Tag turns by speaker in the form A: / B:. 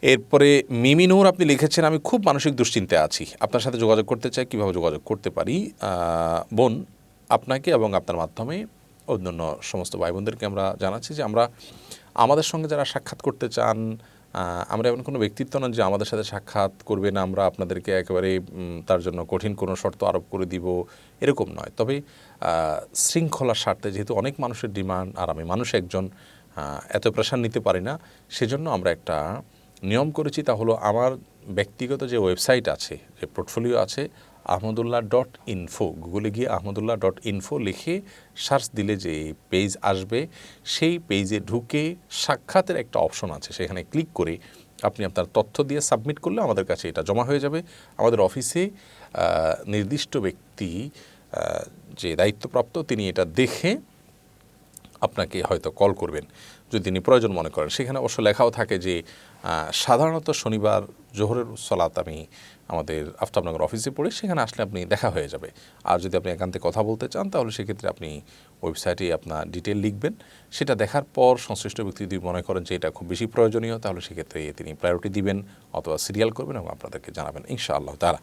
A: এরপরে মিমি নূর আপনি লিখেছেন, আমি খুব মানসিক দুশ্চিন্তায় আছি, আপনার সাথে যোগাযোগ করতে চাই, কীভাবে যোগাযোগ করতে পারি? বোন, আপনাকে এবং আপনার মাধ্যমে অন্যান্য সমস্ত ভাই বোনদেরকে আমরা জানাচ্ছি যে আমরা আমাদের সঙ্গে যারা সাক্ষাৎ করতে চান, আমরা এমন কোনো ব্যক্তিত্ব নন যে আমাদের সাথে সাক্ষাৎ করবে না আমরা আপনাদেরকে একেবারে তার জন্য কঠিন কোনো শর্ত আরোপ করে দিব, এরকম নয়। তবে শৃঙ্খলার স্বার্থে যেহেতু অনেক মানুষের ডিমান্ড, আর আমি মানুষ একজন, এত প্রেশার নিতে পারি না, সেজন্য আমরা একটা নিয়ম করেছি। তা হলো আমার ব্যক্তিগত যে ওয়েবসাইট আছে, যে পোর্টফোলিও আছে, ahmadullah.info, গুগলে গিয়ে ahmadullah.info লিখে সার্চ দিলে যে পেজ আসবে, সেই পেজে ঢুকে সাক্ষাতের একটা অপশন আছে, সেখানে ক্লিক করে আপনি আপনার তথ্য দিয়ে সাবমিট করলে আমাদের কাছে এটা জমা হয়ে যাবে। আমাদের অফিসে নির্দিষ্ট ব্যক্তি যে দায়িত্বপ্রাপ্ত, তিনি এটা দেখে আপনাকে হয়তো কল করবেন যদি তিনি প্রয়োজন মনে করেন। সেখানে অবশ্য লেখাও থাকে যে সাধারণত শনিবার জোহরের সালাত আমি আমাদের আফতাবনগর অফিসে পড়ি, সেখানে আসলে আপনি দেখা হয়ে যাবে। আর যদি আপনি একান্তে কথা বলতে চান তাহলে সেক্ষেত্রে আপনি ওয়েবসাইটে আপনার ডিটেল লিখবেন, সেটা দেখার পর সংশ্লিষ্ট ব্যক্তি যদি মনে করেন যে এটা খুব বেশি প্রয়োজনীয়, তাহলে সেক্ষেত্রে তিনি প্রায়োরিটি দিবেন অথবা সিরিয়াল করবেন এবং আপনাদেরকে জানাবেন ইনশাআল্লাহ তাআলা।